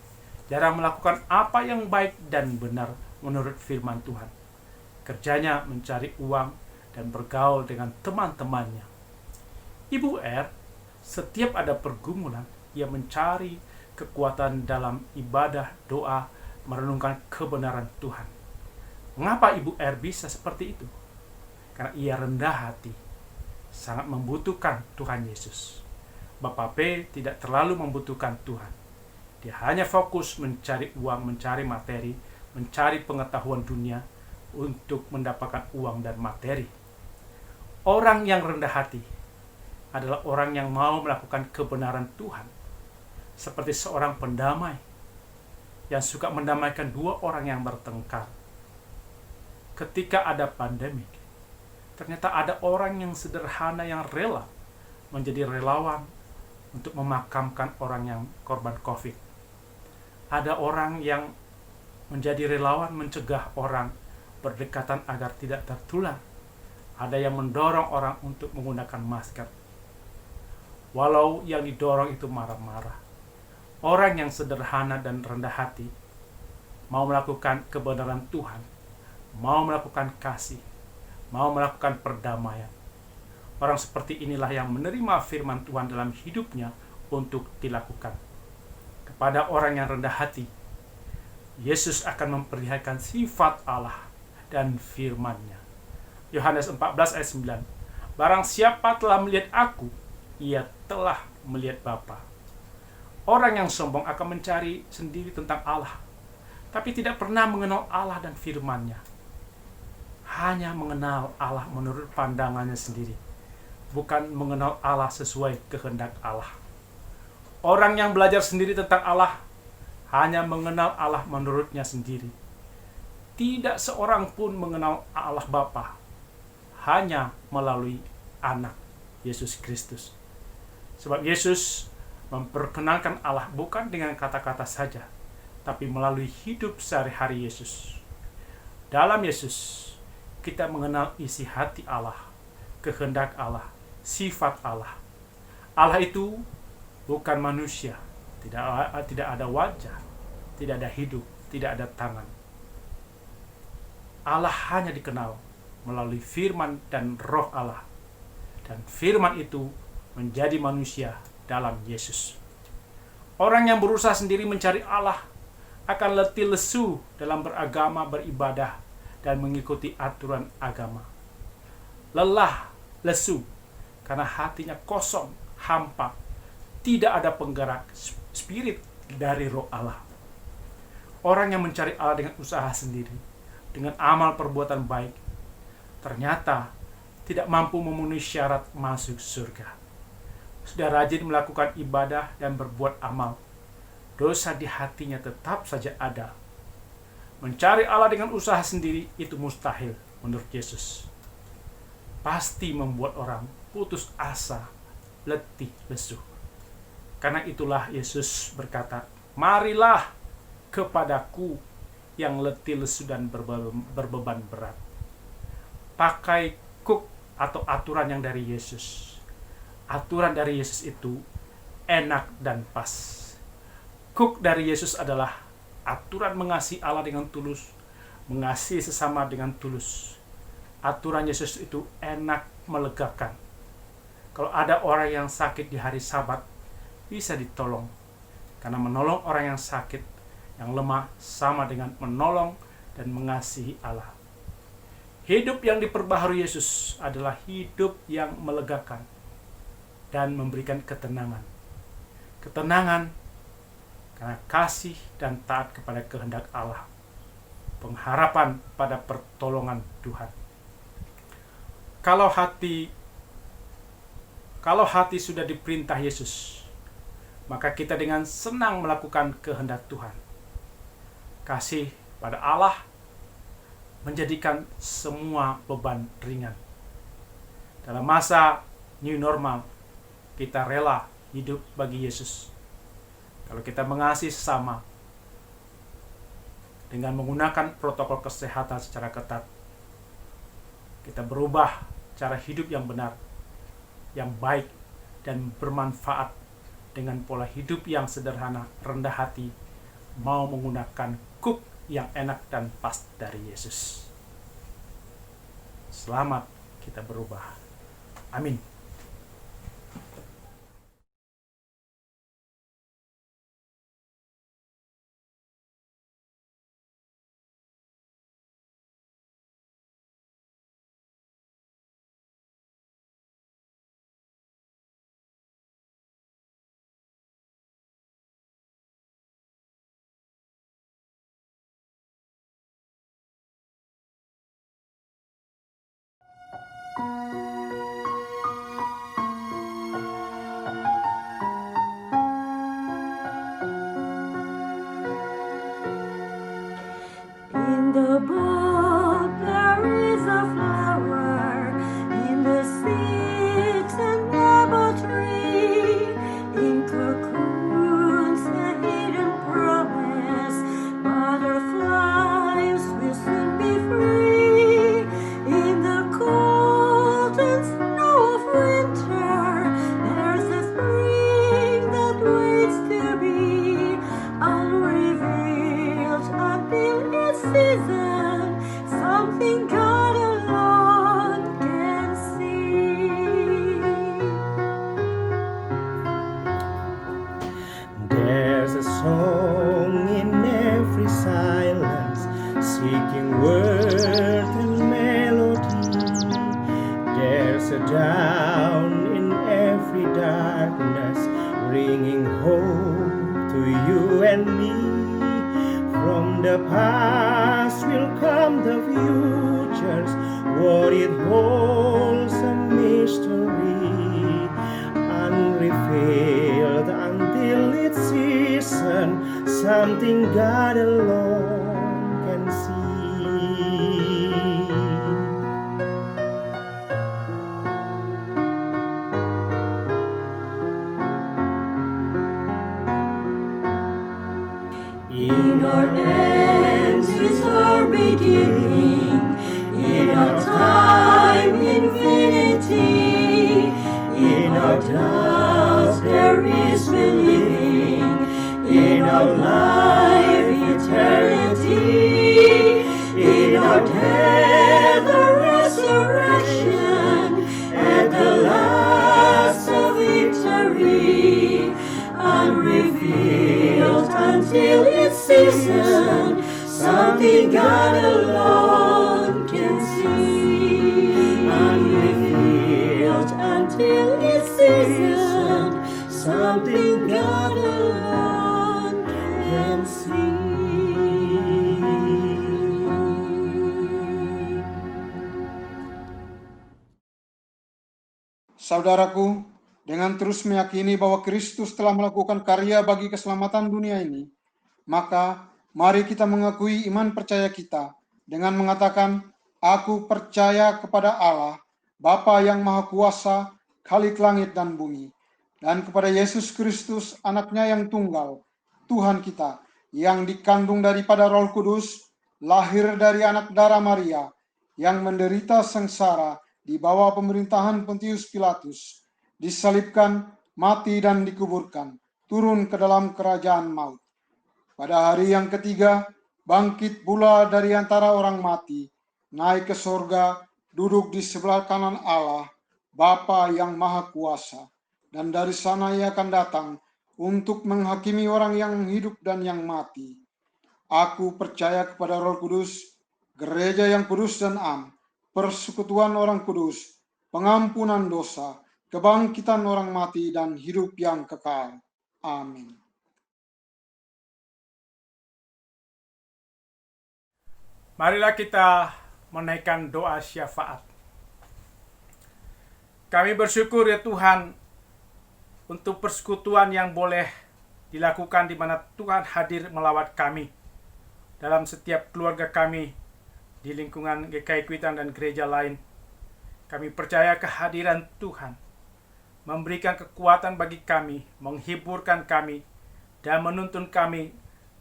jarang melakukan apa yang baik dan benar menurut firman Tuhan. Kerjanya mencari uang dan bergaul dengan teman-temannya. Ibu R, setiap ada pergumulan, ia mencari kekuatan dalam ibadah, doa, merenungkan kebenaran Tuhan. Mengapa Ibu R bisa seperti itu? Karena ia rendah hati, sangat membutuhkan Tuhan Yesus. Bapak P tidak terlalu membutuhkan Tuhan. Dia hanya fokus mencari uang, mencari materi, mencari pengetahuan dunia untuk mendapatkan uang dan materi. Orang yang rendah hati adalah orang yang mau melakukan kebenaran Tuhan. Seperti seorang pendamai yang suka mendamaikan dua orang yang bertengkar. Ketika ada pandemi, Ternyata ada orang yang sederhana yang rela menjadi relawan untuk memakamkan orang yang korban COVID. Ada orang yang menjadi relawan mencegah orang berdekatan agar tidak tertular. Ada yang mendorong orang untuk menggunakan masker. Walau yang didorong itu marah-marah. Orang yang sederhana dan rendah hati mau melakukan kebenaran Tuhan, mau melakukan kasih, mau melakukan perdamaian. Orang seperti inilah yang menerima firman Tuhan dalam hidupnya untuk dilakukan. Kepada orang yang rendah hati, Yesus akan memperlihatkan sifat Allah dan firman-Nya. Yohanes 14 ayat 9. Barang siapa telah melihat aku, ia telah melihat Bapa. Orang yang sombong akan mencari sendiri tentang Allah, tapi tidak pernah mengenal Allah dan firman-Nya. Hanya mengenal Allah menurut pandangannya sendiri, bukan mengenal Allah sesuai kehendak Allah. Orang yang belajar sendiri tentang Allah hanya mengenal Allah menurutnya sendiri. Tidak seorang pun mengenal Allah Bapa, hanya melalui Anak Yesus Kristus. Sebab Yesus memperkenalkan Allah bukan dengan kata-kata saja, tapi melalui hidup sehari-hari Yesus. Dalam Yesus, kita mengenal isi hati Allah, kehendak Allah, sifat Allah. Allah itu bukan manusia, tidak ada wajah, tidak ada hidup, tidak ada tangan. Allah hanya dikenal melalui firman dan roh Allah. Dan firman itu menjadi manusia dalam Yesus. Orang yang berusaha sendiri mencari Allah akan letih lesu dalam beragama, beribadah, dan mengikuti aturan agama. Lelah, lesu, karena hatinya kosong, hampa, tidak ada penggerak spirit dari roh Allah. Orang yang mencari Allah dengan usaha sendiri, dengan amal perbuatan baik, ternyata tidak mampu memenuhi syarat masuk surga. Sudah rajin melakukan ibadah dan berbuat amal, dosa di hatinya tetap saja ada. Mencari Allah dengan usaha sendiri itu mustahil menurut Yesus. Pasti membuat orang putus asa, letih, lesu. Karena itulah Yesus berkata, marilah kepadaku yang letih, lesu, dan berbeban berat. Pakai kuk atau aturan yang dari Yesus. Aturan dari Yesus itu enak dan pas. Kuk dari Yesus adalah aturan mengasihi Allah dengan tulus, mengasihi sesama dengan tulus. Aturan Yesus itu enak, melegakan. Kalau ada orang yang sakit di hari Sabat, bisa ditolong. Karena menolong orang yang sakit, yang lemah, sama dengan menolong dan mengasihi Allah. Hidup yang diperbaharui Yesus adalah hidup yang melegakan dan memberikan ketenangan. Ketenangan karena kasih dan taat kepada kehendak Allah. Pengharapan pada pertolongan Tuhan. Kalau hati sudah diperintah Yesus, maka kita dengan senang melakukan kehendak Tuhan. Kasih pada Allah menjadikan semua beban ringan. Dalam masa new normal, kita rela hidup bagi Yesus. Kalau kita mengasihi sesama dengan menggunakan protokol kesehatan secara ketat, kita berubah cara hidup yang benar, yang baik, dan bermanfaat dengan pola hidup yang sederhana, rendah hati, mau menggunakan kuk yang enak dan pas dari Yesus. Selamat kita berubah. Amin. In the book there is a flower song in every silence, seeking word and melody. There's a dawn in every darkness, bringing hope to you and me. From the past will come the futures, what it holds a mystery, unrevealed until its season, something God alone can see. In our ends is our beginning, in our time infinity, in our doubts there is believing, in our life eternity, in our death the resurrection, at the last a victory, unrevealed until its season, something God alone can see. Unrevealed until its season, something God alone can see. Saudaraku, dengan terus meyakini bahwa Kristus telah melakukan karya bagi keselamatan dunia ini, maka mari kita mengakui iman percaya kita dengan mengatakan, "Aku percaya kepada Allah, Bapa yang Maha Kuasa, Khalik langit dan bumi, dan kepada Yesus Kristus, Anaknya yang tunggal, Tuhan kita, yang dikandung daripada Roh Kudus, lahir dari anak darah Maria, yang menderita sengsara di bawah pemerintahan Pontius Pilatus, disalibkan, mati dan dikuburkan, turun ke dalam kerajaan maut. Pada hari yang ketiga, bangkit pula dari antara orang mati, naik ke sorga, duduk di sebelah kanan Allah, Bapa yang Maha Kuasa, dan dari sana Ia akan datang untuk menghakimi orang yang hidup dan yang mati. Aku percaya kepada Roh Kudus, gereja yang kudus dan am, persekutuan orang kudus, pengampunan dosa, kebangkitan orang mati, dan hidup yang kekal. Amin. Marilah kita menaikkan doa syafaat. Kami bersyukur ya Tuhan untuk persekutuan yang boleh dilakukan di mana Tuhan hadir melawat kami dalam setiap keluarga kami di lingkungan GKI Kuitang dan gereja lain. Kami percaya kehadiran Tuhan memberikan kekuatan bagi kami, menghiburkan kami, dan menuntun kami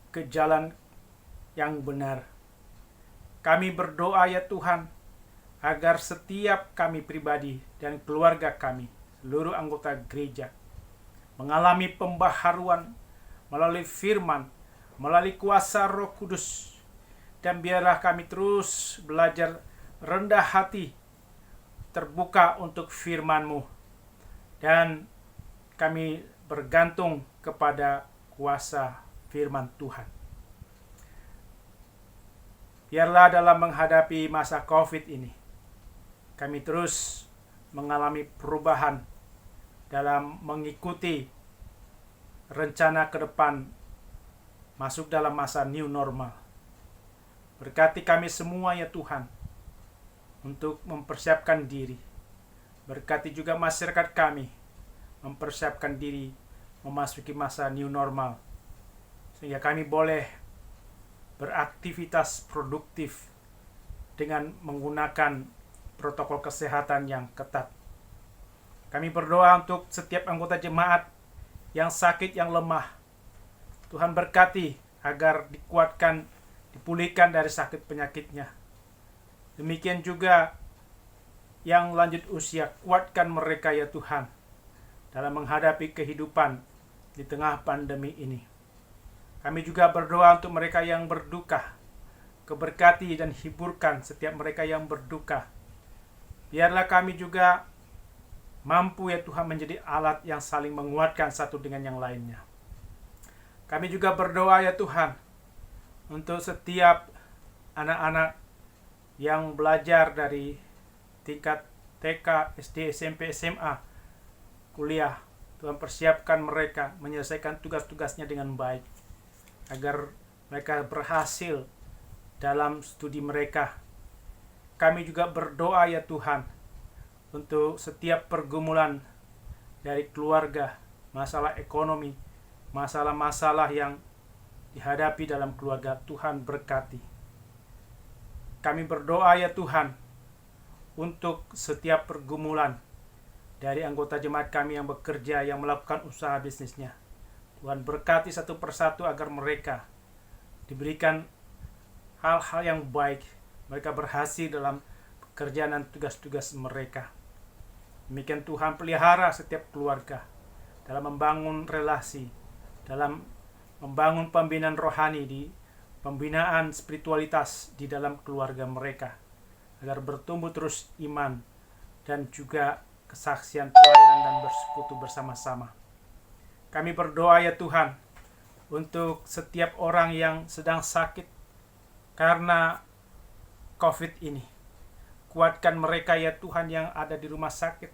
ke jalan yang benar. Kami berdoa ya Tuhan, agar setiap kami pribadi dan keluarga kami, seluruh anggota gereja, mengalami pembaharuan melalui firman, melalui kuasa Roh Kudus. Dan biarlah kami terus belajar rendah hati, terbuka untuk firman-Mu. Dan kami bergantung kepada kuasa firman Tuhan. Biarlah dalam menghadapi masa COVID ini, kami terus mengalami perubahan dalam mengikuti rencana ke depan masuk dalam masa new normal. Berkati kami semua ya Tuhan untuk mempersiapkan diri. Berkati juga masyarakat kami mempersiapkan diri memasuki masa new normal, sehingga kami boleh beraktivitas produktif dengan menggunakan protokol kesehatan yang ketat. Kami berdoa untuk setiap anggota jemaat yang sakit, yang lemah. Tuhan berkati agar dikuatkan, dipulihkan dari sakit penyakitnya. Demikian juga yang lanjut usia, kuatkan mereka ya Tuhan dalam menghadapi kehidupan di tengah pandemi ini. Kami juga berdoa untuk mereka yang berduka, keberkati dan hiburkan setiap mereka yang berduka. Biarlah kami juga mampu ya Tuhan menjadi alat yang saling menguatkan satu dengan yang lainnya. Kami juga berdoa ya Tuhan untuk setiap anak-anak yang belajar dari tingkat TK, SD, SMP, SMA, kuliah. Tuhan persiapkan mereka menyelesaikan tugas-tugasnya dengan baik agar mereka berhasil dalam studi mereka. Kami juga berdoa ya Tuhan untuk setiap pergumulan dari keluarga, masalah ekonomi, masalah-masalah yang dihadapi dalam keluarga. Tuhan berkati. Kami berdoa ya Tuhan untuk setiap pergumulan dari anggota jemaat kami yang bekerja, yang melakukan usaha bisnisnya. Tuhan berkati satu persatu agar mereka diberikan hal-hal yang baik, mereka berhasil dalam pekerjaan dan tugas-tugas mereka. Demikian Tuhan pelihara setiap keluarga dalam membangun relasi, dalam membangun pembinaan rohani, di pembinaan spiritualitas di dalam keluarga mereka, agar bertumbuh terus iman dan juga kesaksian pelayanan dan bersekutu bersama-sama. Kami berdoa ya Tuhan untuk setiap orang yang sedang sakit karena COVID ini. Kuatkan mereka ya Tuhan yang ada di rumah sakit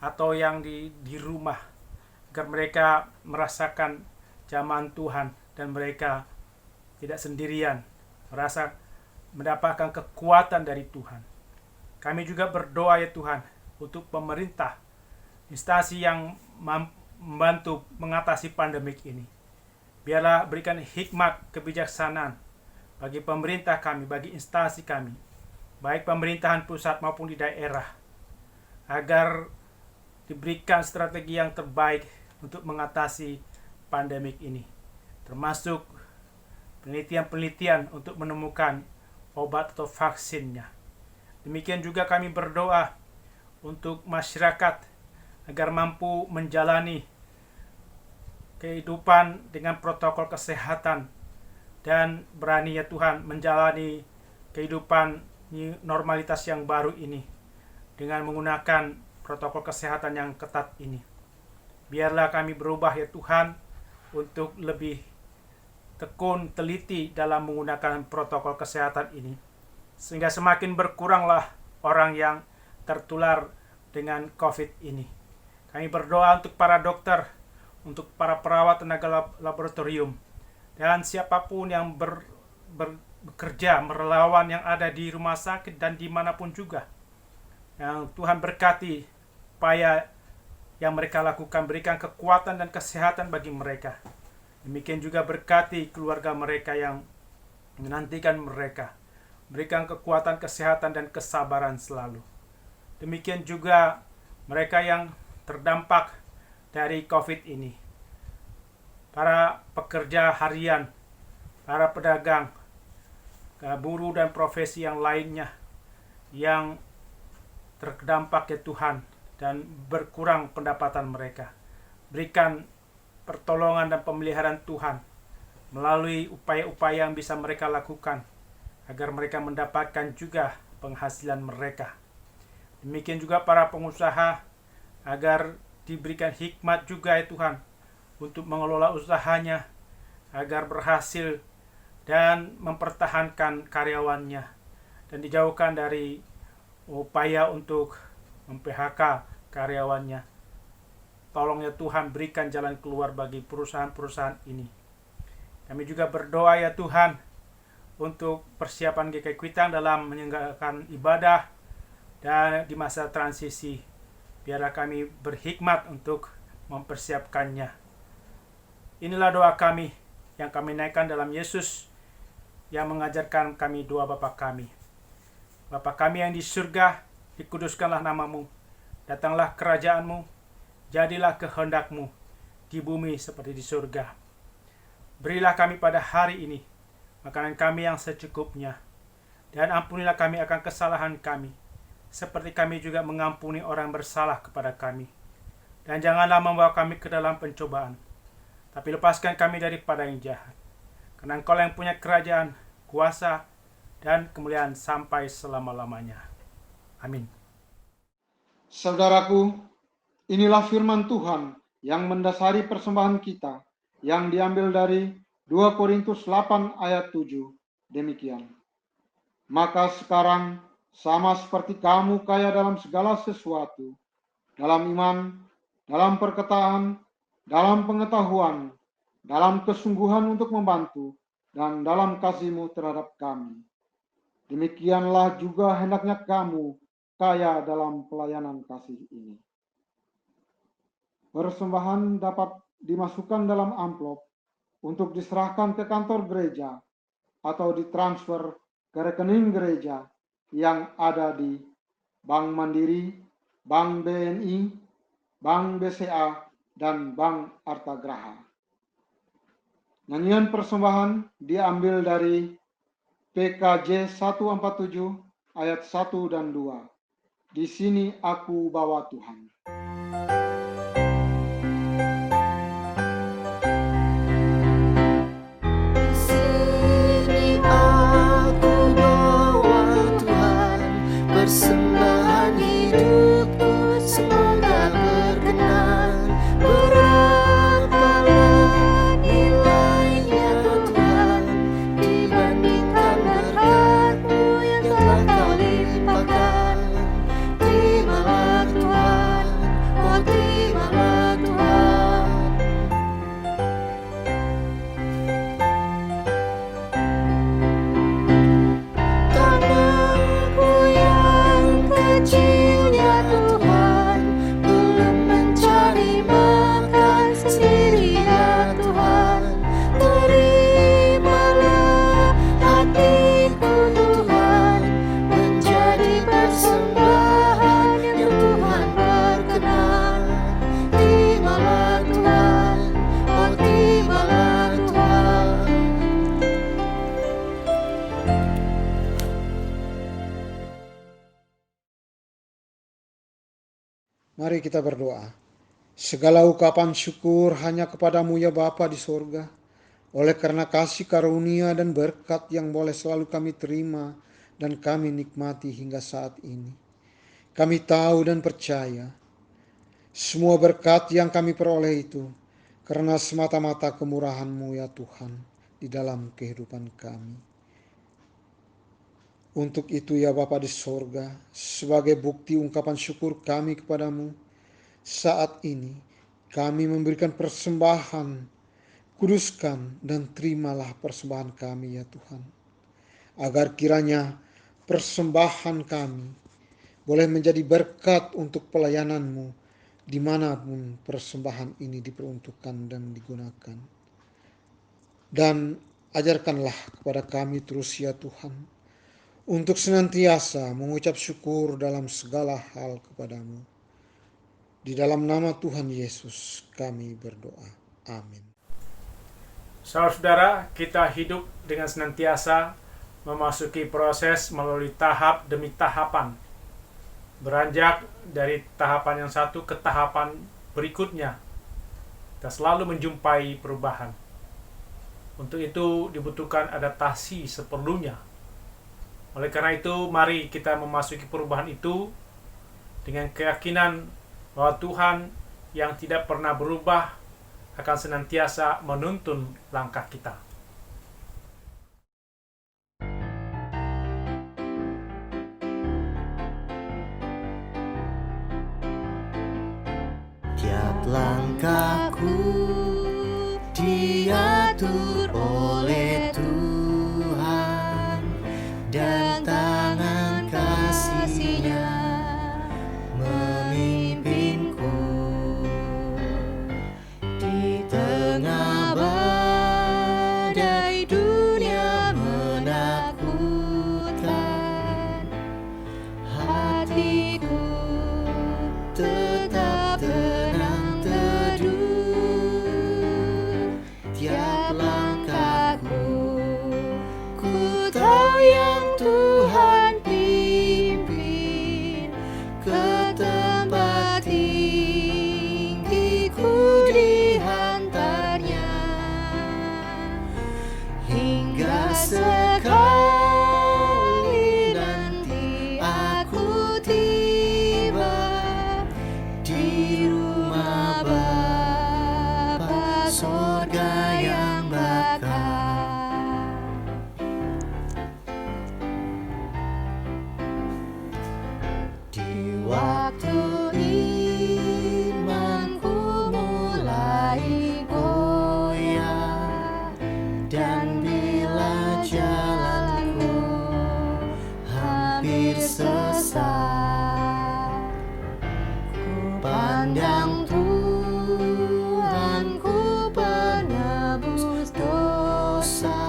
atau yang di rumah, agar mereka merasakan jamahan Tuhan dan mereka tidak sendirian, merasa mendapatkan kekuatan dari Tuhan. Kami juga berdoa ya Tuhan untuk pemerintah, instansi yang membantu mengatasi pandemik ini. Biarlah berikan hikmat kebijaksanaan bagi pemerintah kami, bagi instansi kami, baik pemerintahan pusat maupun di daerah, agar diberikan strategi yang terbaik untuk mengatasi pandemik ini, termasuk penelitian-penelitian untuk menemukan obat atau vaksinnya. Demikian juga kami berdoa untuk masyarakat agar mampu menjalani kehidupan dengan protokol kesehatan dan berani ya Tuhan menjalani kehidupan normalitas yang baru ini dengan menggunakan protokol kesehatan yang ketat ini. Biarlah kami berubah ya Tuhan untuk lebih tekun, teliti dalam menggunakan protokol kesehatan ini, sehingga semakin berkuranglah orang yang tertular dengan COVID ini. Kami berdoa untuk para dokter, untuk para perawat tenaga laboratorium, dan siapapun yang bekerja, merelawan yang ada di rumah sakit dan dimanapun juga. Yang Tuhan berkati upaya yang mereka lakukan, berikan kekuatan dan kesehatan bagi mereka. Demikian juga berkati keluarga mereka yang menantikan mereka, berikan kekuatan, kesehatan, dan kesabaran selalu. Demikian juga mereka yang terdampak dari COVID ini, para pekerja harian, para pedagang, buruh dan profesi yang lainnya yang terdampak ya Tuhan dan berkurang pendapatan mereka. Berikan pertolongan dan pemeliharaan Tuhan melalui upaya-upaya yang bisa mereka lakukan agar mereka mendapatkan juga penghasilan mereka. Demikian juga para pengusaha agar diberikan hikmat juga ya Tuhan untuk mengelola usahanya agar berhasil dan mempertahankan karyawannya dan dijauhkan dari upaya untuk mem-PHK karyawannya. Tolong ya Tuhan berikan jalan keluar bagi perusahaan-perusahaan ini. Kami juga berdoa ya Tuhan untuk persiapan GKI Kuitang dalam menyelenggarakan ibadah dan di masa transisi. Biarlah kami berhikmat untuk mempersiapkannya. Inilah doa kami yang kami naikkan dalam Yesus yang mengajarkan kami doa Bapa kami. Bapa kami yang di surga, dikuduskanlah namamu, datanglah kerajaanmu, jadilah kehendakmu di bumi seperti di surga. Berilah kami pada hari ini makanan kami yang secukupnya, dan ampunilah kami akan kesalahan kami, seperti kami juga mengampuni orang bersalah kepada kami. Dan janganlah membawa kami ke dalam pencobaan, tapi lepaskan kami daripada yang jahat. Karena Engkau yang punya kerajaan, kuasa, dan kemuliaan sampai selama-lamanya. Amin. Saudaraku, inilah firman Tuhan yang mendasari persembahan kita yang diambil dari 2 Korintus 8 ayat 7. Demikian. Maka sekarang sama seperti kamu kaya dalam segala sesuatu, dalam iman, dalam perkataan, dalam pengetahuan, dalam kesungguhan untuk membantu, dan dalam kasihmu terhadap kami. Demikianlah juga hendaknya kamu kaya dalam pelayanan kasih ini. Persembahan dapat dimasukkan dalam amplop untuk diserahkan ke kantor gereja atau ditransfer ke rekening gereja yang ada di Bank Mandiri, Bank BNI, Bank BCA, dan Bank Artagraha. Nyanyian persembahan diambil dari PKJ 147 ayat 1 dan 2. Di sini aku bawa Tuhan. Sini aku bawa Tuhan, persembahan hidupku semoga berkenan. Berapalah nilainya Tuhan dibandingkan berkat-Mu yang telah Kau limpahkan. Terimalah Tuhan, oh terimalah Tuhan. Tanahku yang kecil ya Tuhan, belum mencari makan sendiri ya Tuhan. Terimalah hatiku Tuhan, menjadi persembahan yang Tuhan berkenan. Terimalah Tuhan, oh terimalah Tuhan. Mari kita berdoa. Segala ungkapan syukur hanya kepadamu ya Bapa di sorga. Oleh karena kasih karunia dan berkat yang boleh selalu kami terima dan kami nikmati hingga saat ini. Kami tahu dan percaya semua berkat yang kami peroleh itu karena semata-mata kemurahan-Mu ya Tuhan di dalam kehidupan kami. Untuk itu ya Bapa di sorga, sebagai bukti ungkapan syukur kami kepadamu, saat ini kami memberikan persembahan, kuduskan dan terimalah persembahan kami ya Tuhan. Agar kiranya persembahan kami boleh menjadi berkat untuk pelayanan-Mu dimanapun persembahan ini diperuntukkan dan digunakan. Dan ajarkanlah kepada kami terus ya Tuhan, untuk senantiasa mengucap syukur dalam segala hal kepadamu. Di dalam nama Tuhan Yesus kami berdoa. Amin. Saudara-saudara, kita hidup dengan senantiasa memasuki proses melalui tahap demi tahapan. Beranjak dari tahapan yang satu ke tahapan berikutnya. Kita selalu menjumpai perubahan. Untuk itu dibutuhkan adaptasi seperlunya. Oleh karena itu, mari kita memasuki perubahan itu dengan keyakinan bahwa Tuhan yang tidak pernah berubah akan senantiasa menuntun langkah kita. Tiap langkahku diatur oleh Tuhan, dan tangan kasih-Nya memimpinku. Di tengah badai dunia menakutkan, hatiku tetap tenang teduh. Tiap langkah surga yang bakal. Di waktu imanku mulai goyah, dan bila jalanku hampir sesat, ku pandang Tuhanku penebus dosa.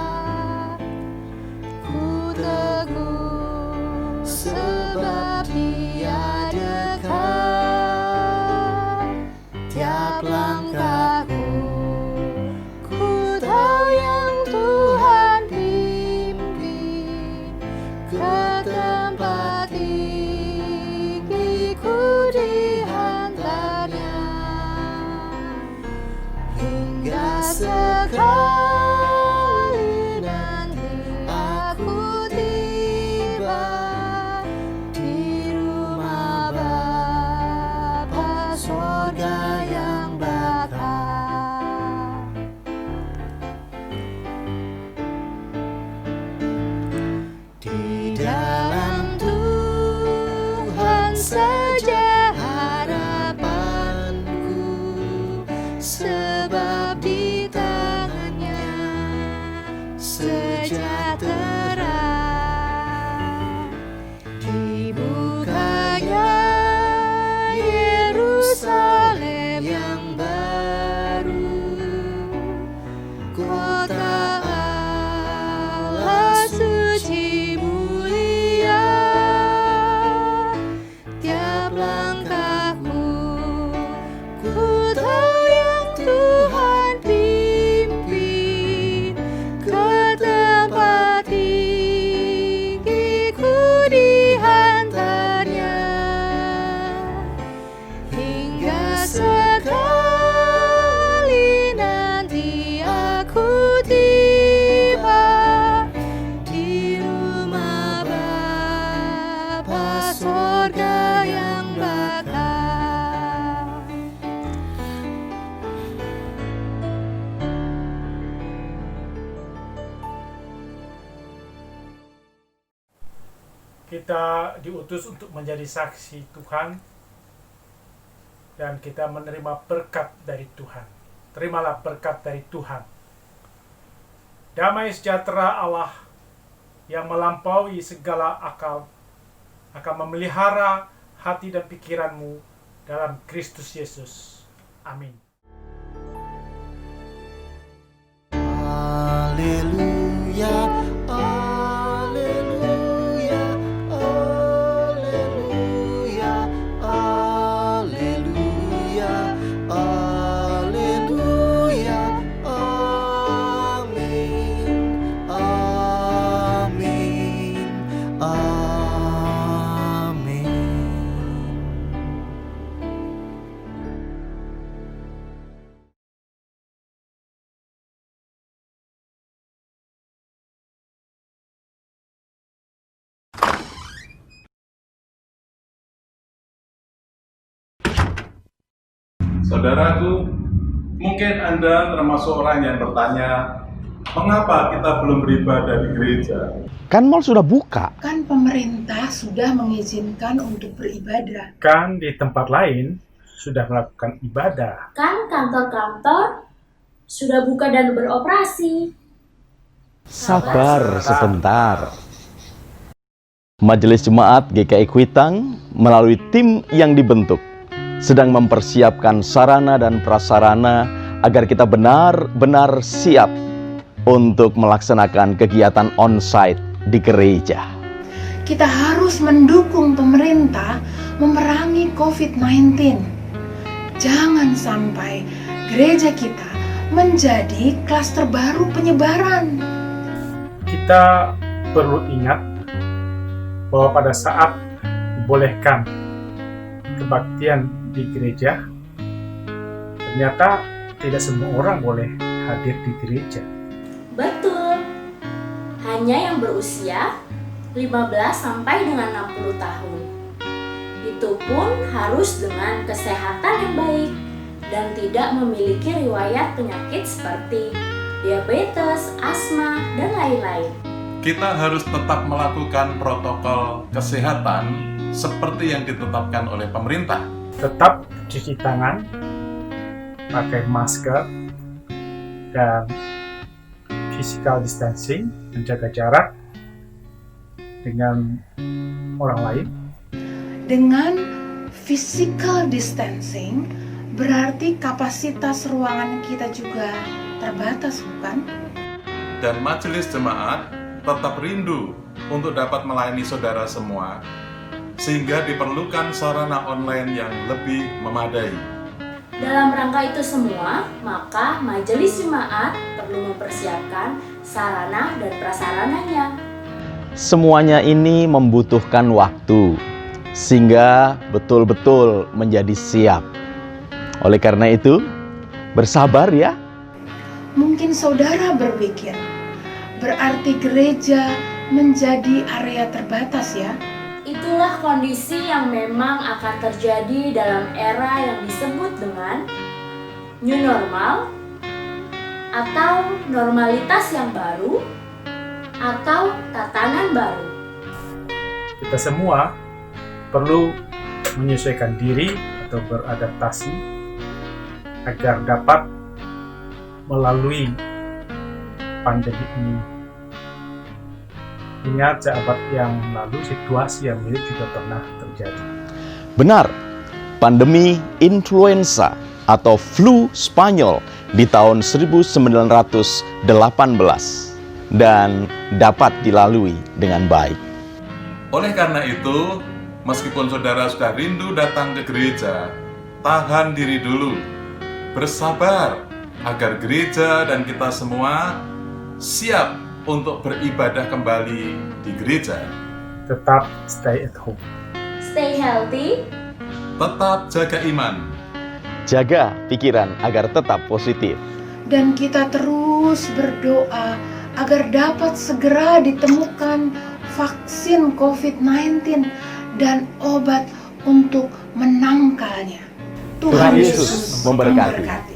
Ku teguh sebab Dia dekat. Tiap langkahku ku tahu yang Tuhan pimpin ke tempat tinggiku dihantarnya. Hingga sekali nanti aku tiba di rumah Bapa surga yang bakal. Di dalam Tuhan saja harapanku, sebab di tangannya sejahtera. Dibukanya Yerusalem yang baru, kota Allah suci mulia. Tiap langkahku ku tahu yang Tuhan pimpin ke tempat tinggiku dihantarnya. Hingga sekali nanti aku tiba di rumah Bapa surga yang bakal. Kita diutus untuk menjadi saksi Tuhan, dan kita menerima berkat dari Tuhan. Terimalah berkat dari Tuhan. Damai sejahtera Allah yang melampaui segala akal akan memelihara hati dan pikiranmu dalam Kristus Yesus. Amin. Haleluya, haleluya, haleluya, haleluya, haleluya, amin, amin, amin. Saudaraku, mungkin Anda termasuk orang yang bertanya, mengapa kita belum beribadah di gereja? Kan mal sudah buka. Kan pemerintah sudah mengizinkan untuk beribadah. Kan di tempat lain sudah melakukan ibadah. Kan kantor-kantor sudah buka dan beroperasi. Sabar sebentar. Majelis Jemaat GKI Kuitang melalui tim yang dibentuk sedang mempersiapkan sarana dan prasarana agar kita benar-benar siap untuk melaksanakan kegiatan onsite di gereja. Kita harus mendukung pemerintah memerangi COVID-19. Jangan sampai gereja kita menjadi klaster baru penyebaran. Kita perlu ingat bahwa pada saat dibolehkan kebaktian di gereja, ternyata tidak semua orang boleh hadir di gereja. Betul. Hanya yang berusia 15 sampai dengan 60 tahun. Itu pun harus dengan kesehatan yang baik dan tidak memiliki riwayat penyakit seperti diabetes, asma, dan lain-lain. Kita harus tetap melakukan protokol kesehatan seperti yang ditetapkan oleh pemerintah. Tetap cuci tangan, pakai masker, dan physical distancing, menjaga jarak dengan orang lain. Dengan physical distancing, berarti kapasitas ruangan kita juga terbatas, bukan? Dan majelis jemaat tetap rindu untuk dapat melayani saudara semua, sehingga diperlukan sarana online yang lebih memadai. Dalam rangka itu semua, maka majelis jemaat perlu mempersiapkan sarana dan prasarananya. Semuanya ini membutuhkan waktu, sehingga betul-betul menjadi siap. Oleh karena itu, bersabar ya. Mungkin saudara berpikir, berarti gereja menjadi area terbatas ya? Itulah kondisi yang memang akan terjadi dalam era yang disebut dengan new normal, atau normalitas yang baru, atau tatanan baru. Kita semua perlu menyesuaikan diri atau beradaptasi agar dapat melalui pandemi ini. Ingat, sahabat yang lalu situasi yang mirip juga pernah terjadi. Benar, pandemi influenza atau flu Spanyol di tahun 1918 dan dapat dilalui dengan baik. Oleh karena itu, meskipun saudara sudah rindu datang ke gereja, tahan diri dulu, bersabar agar gereja dan kita semua siap untuk beribadah kembali di gereja. Tetap stay at home. Stay healthy, Tetap jaga iman. Jaga pikiran agar tetap positif. Dan kita terus berdoa agar dapat segera ditemukan vaksin COVID-19 dan obat untuk menangkalnya. Tuhan Yesus memberkati.